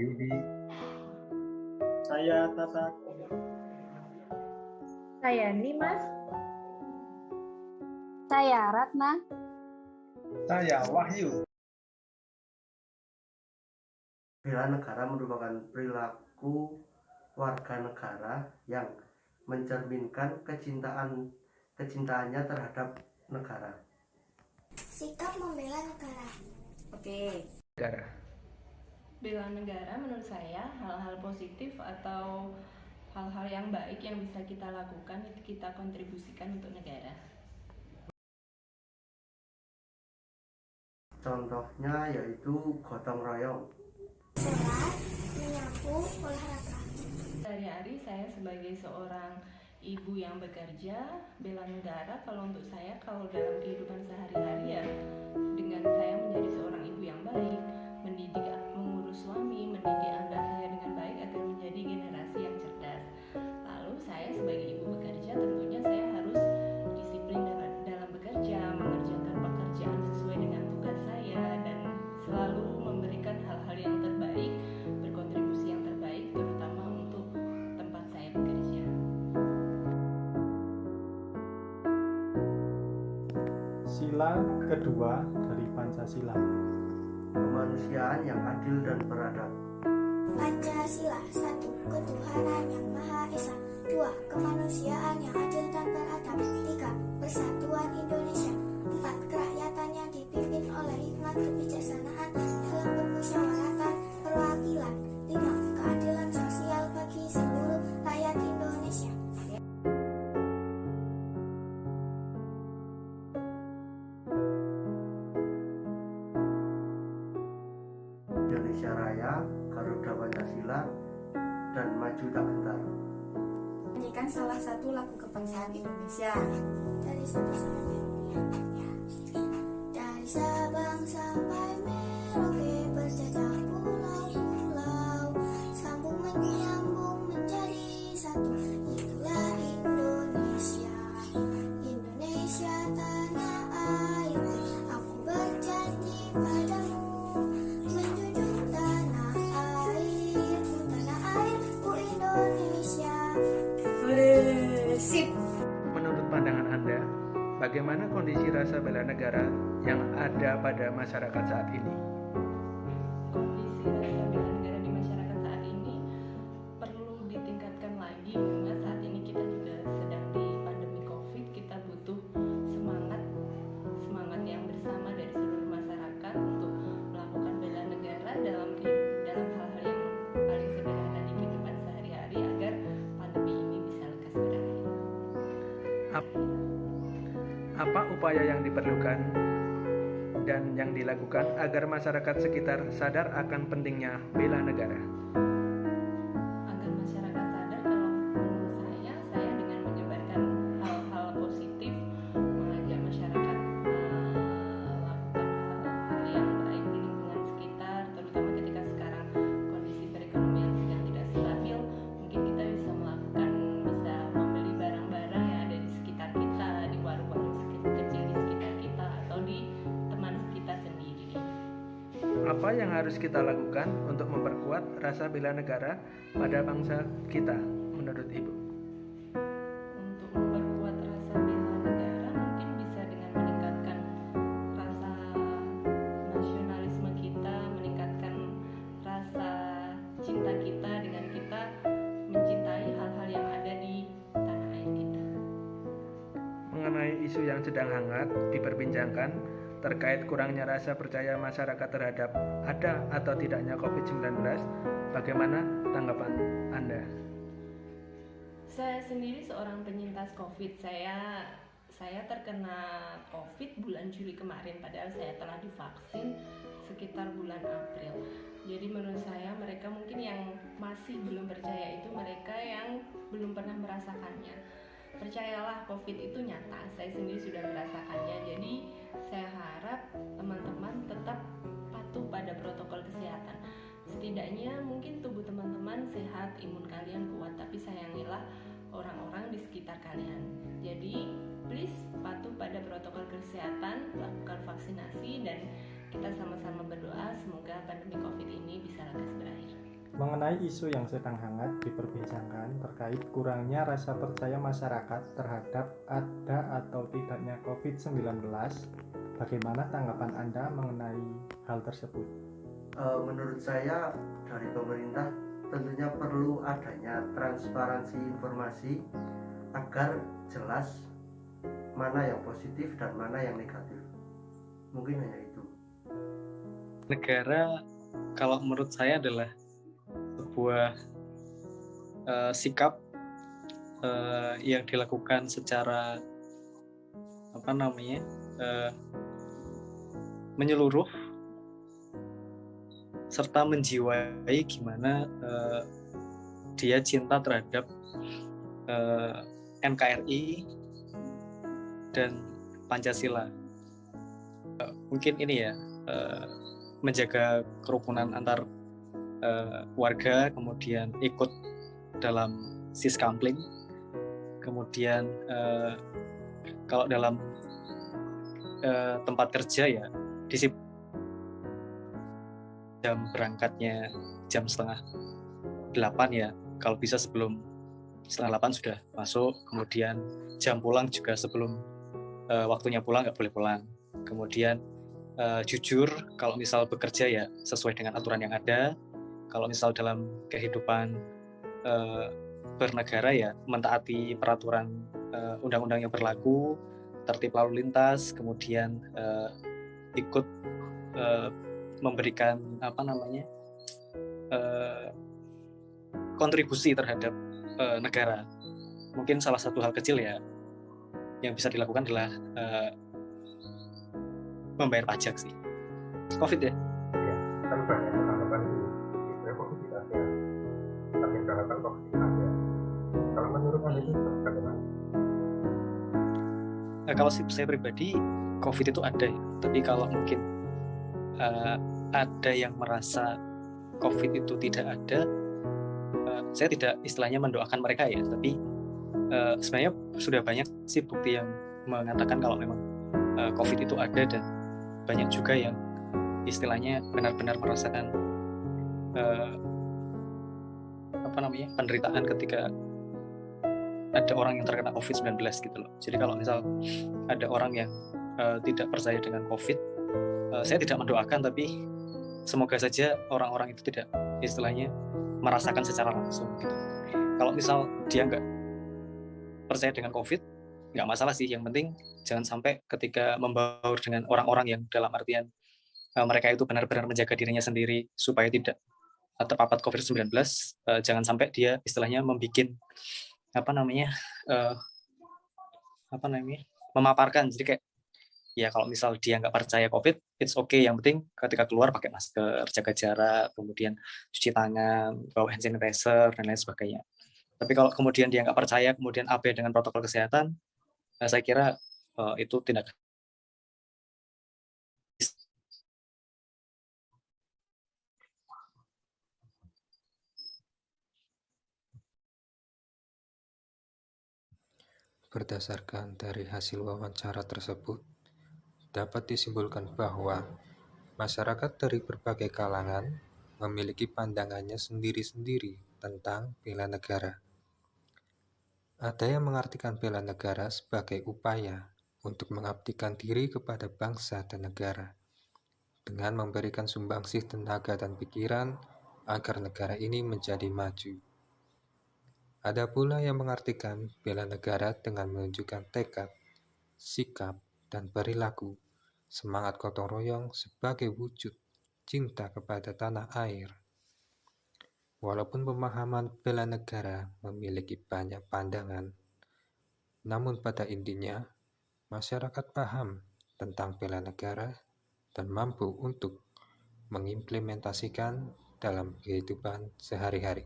Wahyudi. Saya Tata. Saya Nimas. Saya Ratna. Saya Wahyu. Bela negara merupakan perilaku warga negara yang mencerminkan kecintaannya terhadap negara. Sikap membela negara. Oke. Negara. Bela negara menurut saya hal-hal positif atau hal-hal yang baik yang bisa kita lakukan, itu kita kontribusikan untuk negara. Contohnya yaitu gotong royong. Sholat, menyapu, olahraga. Sehari-hari saya sebagai seorang ibu yang bekerja, bela negara kalau untuk saya, kalau dalam kehidupan sehari-hari ya dengan saya menjadi seorang ibu yang baik, mendidik, mengurus suami, mendidik anak saya dengan baik agar menjadi generasi yang cerdas. Lalu saya sebagai ibu bekerja tentunya saya harus disiplin dalam bekerja, mengerjakan pekerjaan sesuai dengan tugas saya dan selalu memberikan hal-hal yang terbaik, berkontribusi yang terbaik terutama untuk tempat saya bekerja. Sila kedua dari Pancasila. Kemanusiaan yang adil dan beradab. Pancasila 1. Ketuhanan yang Maha Esa. 2. Kemanusiaan yang adil dan beradab. 3. Persatuan Indonesia. 4. Kerakyatan yang dipimpin oleh hikmat kebijaksanaan dalam permusyawaratan perwakilan. 5. Keadilan sosial bagi seluruh rakyat Indonesia. Indonesia Raya, Garuda Pancasila, dan Maju Tak Gentar. Nyanyikan salah satu lagu kebangsaan Indonesia. Dari Sabang sampai Dari Sabang sampai Merauke berjajah pulau-pulau, sambung menyambung menjadi satu. Itulah Indonesia, Indonesia tanah airku. Aku berjanji padamu menjunjung tanah airku Indonesia. Sip. Menurut pandangan Anda, bagaimana kondisi rasa bela negara yang ada pada masyarakat saat ini? Kondisi rasa bela negara di masyarakat saat ini perlu ditingkatkan lagi, mengingat saat ini kita juga sedang di pandemi COVID. Kita butuh semangat yang bersama dari seluruh masyarakat untuk melakukan bela negara dalam hal-hal yang paling sederhana di kehidupan sehari-hari agar pandemi ini bisa lekas berakhir. Apa upaya yang diperlukan dan yang dilakukan agar masyarakat sekitar sadar akan pentingnya bela negara? Agar masyarakat sadar, kalau menurut saya dengan menyebarkan hal-hal positif, mengajak masyarakat melakukan hal-hal yang baik di lingkungan sekitar, terutama ketika sekarang kondisi perekonomian sedang tidak stabil, mungkin kita bisa membeli barang-barang yang ada di sekitar kita, di warung-warung kecil di sekitar kita atau di teman kita sendiri. Apa yang harus kita lakukan untuk memperkuat rasa bela negara pada bangsa kita menurut Ibu? Untuk memperkuat rasa bela negara mungkin bisa dengan meningkatkan rasa nasionalisme kita, meningkatkan rasa cinta kita dengan kita mencintai hal-hal yang ada di tanah air kita. Mengenai isu yang sedang hangat diperbincangkan terkait kurangnya rasa percaya masyarakat terhadap ada atau tidaknya COVID-19, bagaimana tanggapan Anda? Saya sendiri seorang penyintas COVID. Saya terkena COVID bulan Juli kemarin, padahal saya telah divaksin sekitar bulan April. Jadi menurut saya mereka mungkin yang masih belum percaya itu mereka yang belum pernah merasakannya. Percayalah, COVID itu nyata. Saya sendiri sudah merasakannya. Jadi saya harap teman-teman tetap patuh pada protokol kesehatan. Setidaknya mungkin tubuh teman-teman sehat, imun kalian kuat, tapi sayangilah orang-orang di sekitar kalian. Jadi please patuh pada protokol kesehatan, lakukan vaksinasi, dan kita sama-sama berdoa semoga pandemi COVID ini bisa lekas berakhir. Mengenai isu yang sedang hangat diperbincangkan terkait kurangnya rasa percaya masyarakat terhadap ada atau tidaknya COVID-19, bagaimana tanggapan Anda mengenai hal tersebut? Menurut saya dari pemerintah tentunya perlu adanya transparansi informasi agar jelas mana yang positif dan mana yang negatif. Mungkin hanya itu. Negara kalau menurut saya adalah sebuah sikap yang dilakukan secara menyeluruh serta menjiwai gimana dia cinta terhadap NKRI dan Pancasila. Mungkin ini ya, menjaga kerukunan antar warga, kemudian ikut dalam siskampling, kemudian kalau dalam tempat kerja ya disiplin, jam berangkatnya jam 7:30 ya, kalau bisa sebelum 7:30 sudah masuk, kemudian jam pulang juga sebelum waktunya pulang nggak boleh pulang, kemudian jujur kalau misal bekerja ya sesuai dengan aturan yang ada, kalau misal dalam kehidupan bernegara ya mentaati peraturan undang-undang yang berlaku, tertib lalu lintas, kemudian ikut memberikan kontribusi terhadap negara. Mungkin salah satu hal kecil ya yang bisa dilakukan adalah membayar pajak sih. COVID ya? Iya, kan banyak tanggapan itu. Sebenarnya COVID tidak ada, tapi karena kan COVID ada. Kalau menurut Anda itu bagaimana? Kalau saya pribadi, COVID itu ada ya. Tapi kalau mungkin ada yang merasa COVID itu tidak ada, saya tidak istilahnya mendoakan mereka ya. Tapi sebenarnya sudah banyak sih bukti yang mengatakan kalau memang COVID itu ada, dan banyak juga yang istilahnya benar-benar merasakan penderitaan ketika ada orang yang terkena COVID-19 gitu loh. Jadi kalau misal ada orang yang tidak percaya dengan COVID, saya tidak mendoakan, tapi semoga saja orang-orang itu tidak istilahnya merasakan secara langsung gitu. Kalau misal dia nggak percaya dengan COVID, nggak masalah sih, yang penting jangan sampai ketika membaur dengan orang-orang yang dalam artian mereka itu benar-benar menjaga dirinya sendiri supaya tidak terpapar COVID-19, jangan sampai dia istilahnya membuat memaparkan. Jadi kayak ya kalau misal dia nggak percaya COVID, it's okay, yang penting ketika keluar pakai masker, jaga jarak, kemudian cuci tangan, bawa hand sanitizer dan lain sebagainya. Tapi kalau kemudian dia nggak percaya, kemudian abai dengan protokol kesehatan, saya kira itu tindakan. Berdasarkan dari hasil wawancara tersebut, dapat disimpulkan bahwa masyarakat dari berbagai kalangan memiliki pandangannya sendiri-sendiri tentang bela negara. Ada yang mengartikan bela negara sebagai upaya untuk mengabdikan diri kepada bangsa dan negara, dengan memberikan sumbangsih tenaga dan pikiran agar negara ini menjadi maju. Ada pula yang mengartikan bela negara dengan menunjukkan tekad, sikap, dan perilaku semangat gotong royong sebagai wujud cinta kepada tanah air. Walaupun pemahaman bela negara memiliki banyak pandangan, namun pada intinya masyarakat paham tentang bela negara dan mampu untuk mengimplementasikan dalam kehidupan sehari-hari.